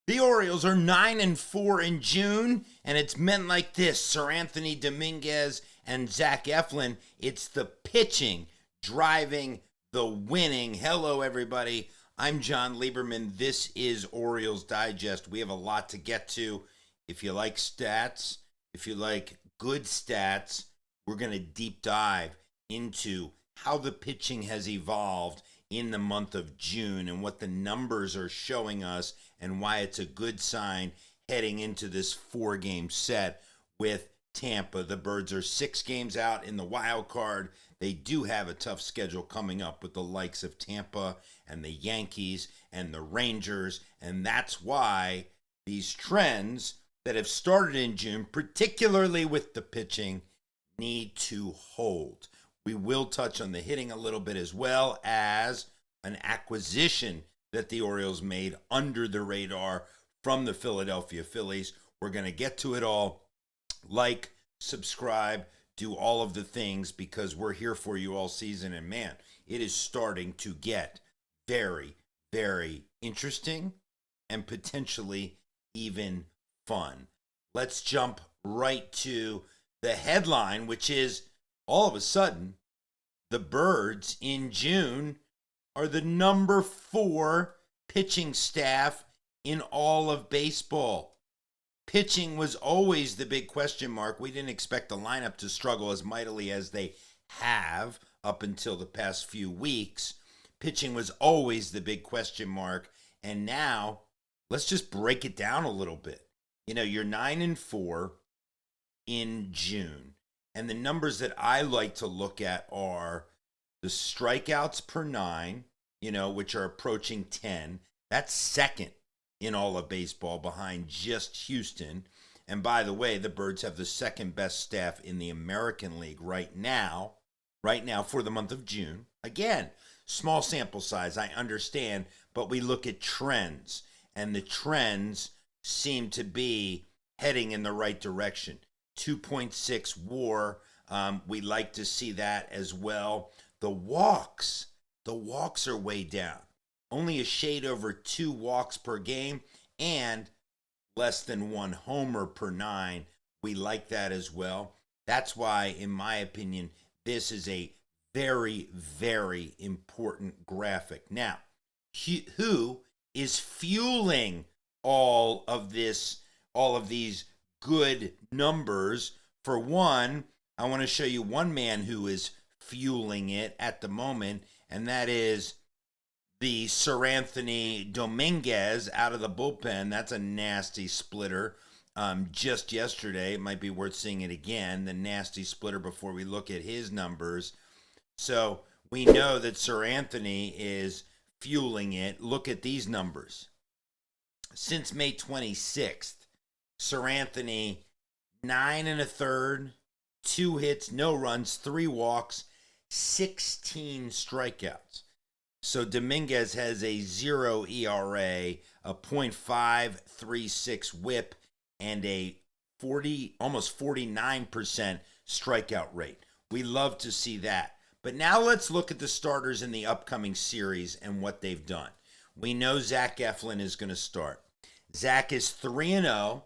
The Orioles are 9-4 in June, and it's men like this: Seranthony Dominguez and Zach Eflin. It's the pitching driving the winning. Hello, everybody. I'm Jon Leiberman. This is Orioles Digest. We have a lot to get to. If you like stats, if you like good stats, we're going to deep dive into how the pitching has evolved in the month of June and what the numbers are showing us and why it's a good sign heading into this 4-game set with Tampa. The Birds are 6 games out in the wild card. They do have a tough schedule coming up with the likes of Tampa and the Yankees and the Rangers, and that's why these trends that have started in June, particularly with the pitching, need to hold. We will touch on the hitting a little bit, as well as an acquisition that the Orioles made under the radar from the Philadelphia Phillies. We're going to get to it all. Like, subscribe, do all of the things, because we're here for you all season. And man, it is starting to get very, very interesting and potentially even fun. Let's jump right to the headline, which is, all of a sudden, the Birds in June are the number 4 pitching staff in all of baseball. Pitching was always the big question mark. We didn't expect the lineup to struggle as mightily as they have up until the past few weeks. Pitching was always the big question mark. And now, let's just break it down a little bit. You know, you're 9-4 in June. And the numbers that I like to look at are the strikeouts per 9, which are approaching 10. That's second in all of baseball behind just Houston. And by the way, the Birds have the second best staff in the American League right now for the month of June. Again, small sample size, I understand, but we look at trends, and the trends seem to be heading in the right direction. 2.6 WAR. We like to see that as well. The walks are way down. Only a shade over 2 walks per game and less than 1 homer per 9. We like that as well. That's why, in my opinion, this is a very, very important graphic. Now, who is fueling all of these good numbers? For one, I want to show you one man who is fueling it at the moment, and that is the Seranthony Dominguez out of the bullpen. That's a nasty splitter. Just yesterday, it might be worth seeing it again, the nasty splitter, before we look at his numbers. So we know that Seranthony is fueling it. Look at these numbers. Since May 26th, Seranthony, 9 1/3, 2 hits, no runs, 3 walks, 16 strikeouts. So Dominguez has a 0 ERA, a .536 whip, and a almost 49% strikeout rate. We love to see that. But now let's look at the starters in the upcoming series and what they've done. We know Zach Eflin is going to start. Zach is 3-0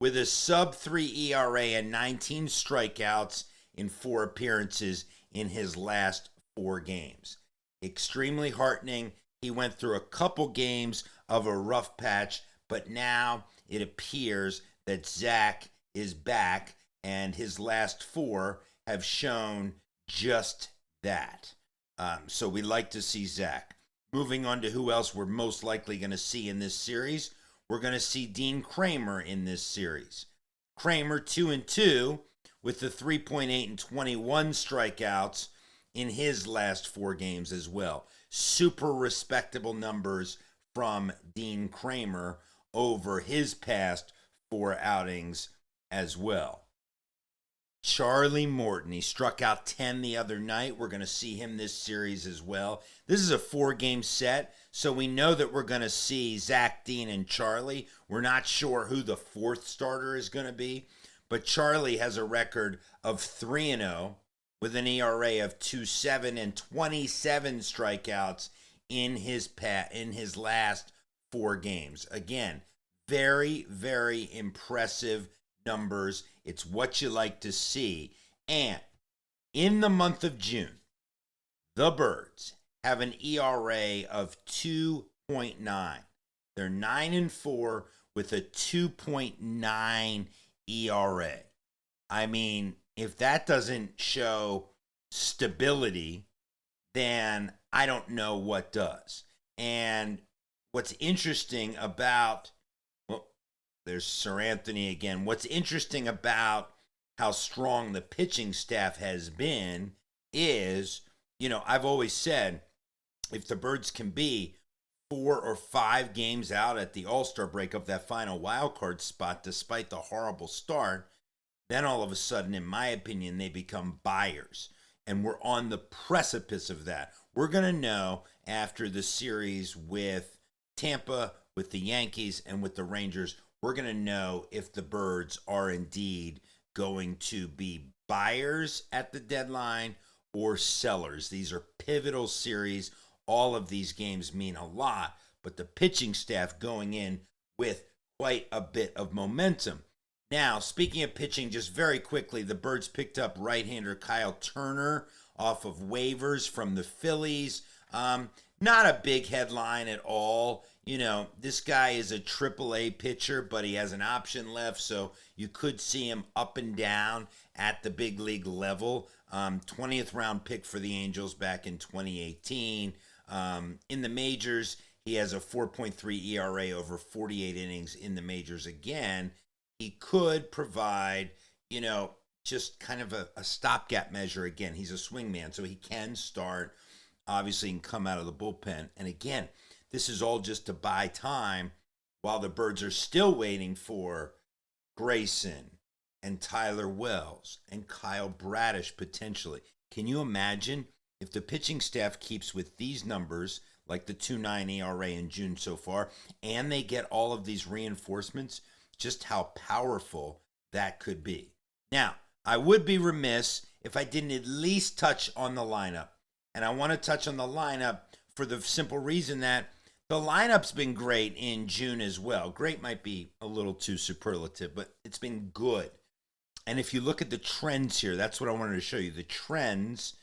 with a sub-3 ERA and 19 strikeouts in 4 appearances in his last 4 games. Extremely heartening. He went through a couple games of a rough patch, but now it appears that Zach is back, and his last 4 have shown just that. So we like to see Zach. Moving on to who else we're most likely going to see in this series. We're going to see Dean Kremer in this series. Kremer 2-2 with the 3.8 and 21 strikeouts in his last 4 games as well. Super respectable numbers from Dean Kremer over his past 4 outings as well. Charlie Morton, he struck out 10 the other night. We're going to see him this series as well. This is a 4-game set, so we know that we're going to see Zach, Dean, and Charlie. We're not sure who the 4th starter is going to be, but Charlie has a record of 3-0 with an ERA of 2.7 and 27 strikeouts in his last 4 games. Again, Very, very impressive numbers. It's what you like to see. And in the month of June, the Birds have an ERA of 2.9. They're 9-4 with a 2.9 ERA. I mean, if that doesn't show stability, then I don't know what does. And what's interesting about, well, there's Seranthony again. What's interesting about how strong the pitching staff has been is, I've always said if the Birds can be 4 or 5 games out at the All-Star break of that final wild card spot, despite the horrible start, then all of a sudden, in my opinion, they become buyers. And we're on the precipice of that. We're going to know after the series with Tampa, with the Yankees, and with the Rangers, we're going to know if the Birds are indeed going to be buyers at the deadline or sellers. These are pivotal series. All of these games mean a lot, but the pitching staff going in with quite a bit of momentum. Now, speaking of pitching, just very quickly, the Birds picked up right-hander Kyle Turner off of waivers from the Phillies. Not a big headline at all. This guy is a AAA pitcher, but he has an option left, so you could see him up and down at the big league level. 20th round pick for the Angels back in 2018. In the majors, he has a 4.3 ERA over 48 innings in the majors again. He could provide, just kind of a stopgap measure. Again, he's a swingman, so he can start. Obviously, he can come out of the bullpen. And again, this is all just to buy time while the Birds are still waiting for Grayson and Tyler Wells and Kyle Bradish potentially. Can you imagine if the pitching staff keeps with these numbers, like the 2.9 ERA in June so far, and they get all of these reinforcements, just how powerful that could be. Now, I would be remiss if I didn't at least touch on the lineup. And I want to touch on the lineup for the simple reason that the lineup's been great in June as well. Great might be a little too superlative, but it's been good. And if you look at the trends here, that's what I wanted to show you. The trends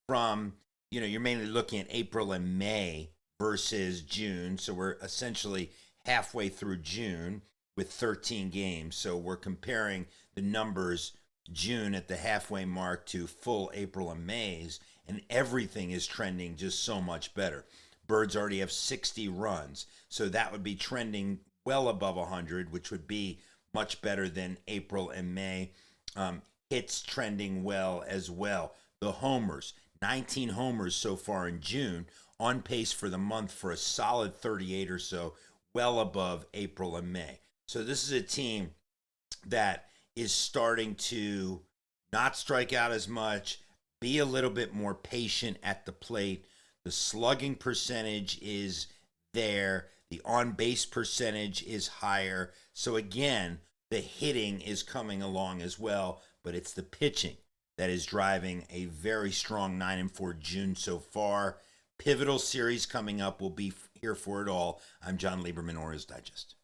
from, you're mainly looking at April and May versus June. So we're essentially halfway through June with 13 games. So we're comparing the numbers June at the halfway mark to full April and May's, and everything is trending just so much better. Birds already have 60 runs, so that would be trending well above 100, which would be much better than April and May. Hits trending well as well. The homers, 19 homers so far in June, on pace for the month for a solid 38 or so, well above April and May. So this is a team that is starting to not strike out as much, be a little bit more patient at the plate. The slugging percentage is there. The on-base percentage is higher. So again, the hitting is coming along as well, but it's the pitching that is driving a very strong 9-4 June so far. Pivotal series coming up. We'll be here for it all. I'm Jon Leiberman, Orioles Digest.